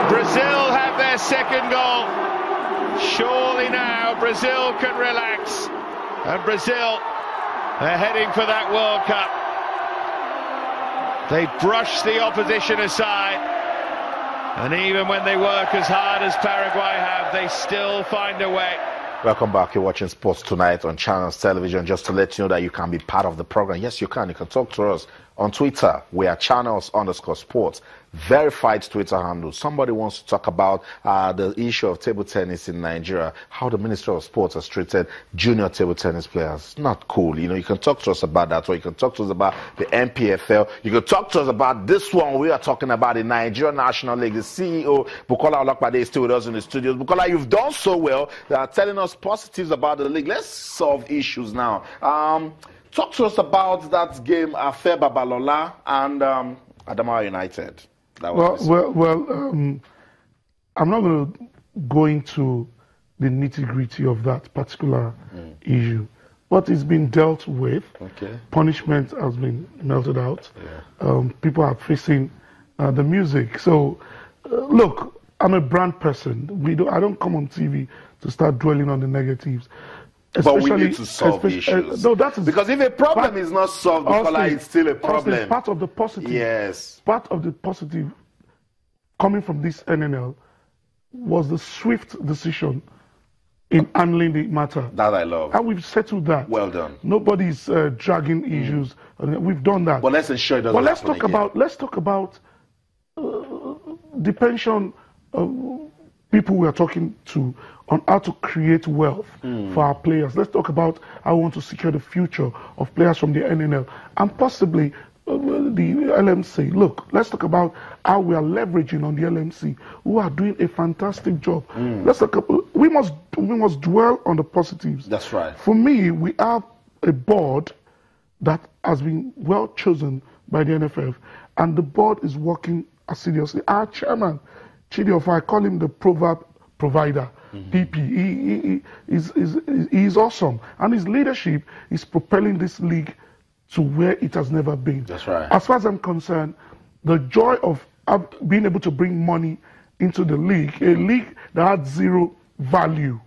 Brazil have their second goal. Surely now Brazil can relax. And Brazil, they're heading for that World Cup. They brush the opposition aside. And even when they work as hard as Paraguay have, they still find a way. Welcome back. You're watching Sports Tonight on Channels Television. Just to let you know that you can be part of the program. Yes, you can. You can talk to us on Twitter. We are Channels_Sports. Verified Twitter handle. Somebody wants to talk about the issue of table tennis in Nigeria, how the Ministry of Sports has treated junior table tennis players. Not cool. You know, you can talk to us about that, or you can talk to us about the NPFL. You can talk to us about this one we are talking about, the Nigerian National League. The CEO, Bukola Olakpade, is still with us in the studios. Bukola, you've done so well. They are telling us positives about the league. Let's solve issues now. Talk to us about that game, Afe Babalola and Adamawa United. I'm not going to go into the nitty-gritty of that particular issue, but it's been dealt with. Okay. Punishment has been melted out. Yeah. People are facing the music. So, look, I'm a brand person. I don't come on TV to start dwelling on the negatives. But we need to solve issues. No, that is because if a problem is not solved, it's still a problem. It's part of the positive. Yes. Part of the positive coming from this NNL was the swift decision in handling the matter. That I love. And we've settled that. Well done. Nobody's dragging issues. We've done that. But let's ensure it doesn't happen again. Let's talk about the pension people we are talking to on how to create wealth for our players. Let's talk about how we want to secure the future of players from the NNL and possibly the LMC. Look, let's talk about how we are leveraging on the LMC, who are doing a fantastic job. Let's talk about, we must dwell on the positives. That's right. For me, we have a board that has been well chosen by the NFF, and the board is working assiduously. Our chairman, Chidi Ofa, I call him the proverb provider. PP, he is awesome, and his leadership is propelling this league to where it has never been. That's right. As far as I'm concerned, the joy of being able to bring money into the league, a league that had zero value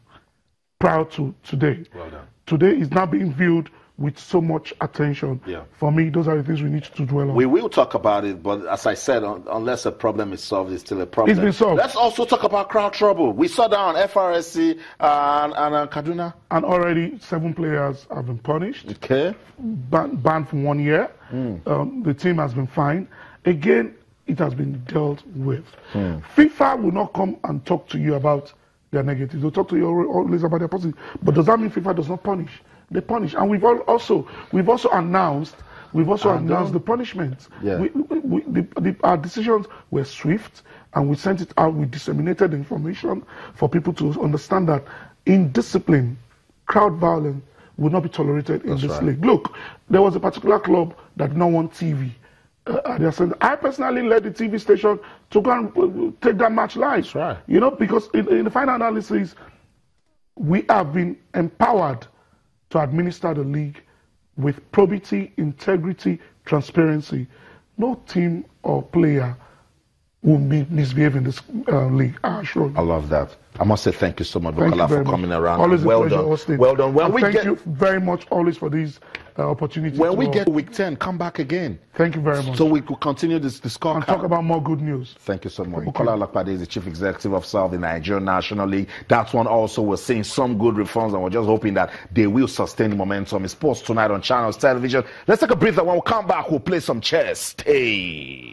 prior to today. Well done. Today is now being viewed with so much attention. Yeah. For me, those are the things we need to dwell on. We will talk about it, but as I said, unless a problem is solved, it's still a problem. It's been solved. Let's also talk about crowd trouble. We saw that on FRSC and Kaduna. And already 7 players have been punished. Okay. Banned for 1 year. The team has been fined. Again, it has been dealt with. FIFA will not come and talk to you about their negatives. They'll talk to you always about their positives. But does that mean FIFA does not punish? They punish, and we've also announced the punishments. Yeah. Our decisions were swift, and we sent it out. We disseminated information for people to understand that indiscipline, crowd violence will not be tolerated in this league. Look, there was a particular club that did not want TV. I personally led the TV station to go and take that match live. That's right. You know, because in the final analysis, we have been empowered to administer the league with probity, integrity, transparency. No team or player will misbehave in this league, I assure you. I love that. I must say thank you so much, Bukola, for coming around. Always well a pleasure, done. Austin. Well done. Thank you very much always for these opportunities. When we get to week 10, come back again. Thank you very much. So we could continue this scorecard. And talk about more good news. Thank you so much. Bukola Olakpade is the Chief Executive Officer of the Nigerian National League. That one also, we're seeing some good reforms, and we're just hoping that they will sustain the momentum. It's Sports Tonight on Channels Television. Let's take a breather. When we come back, we'll play some chess. Stay.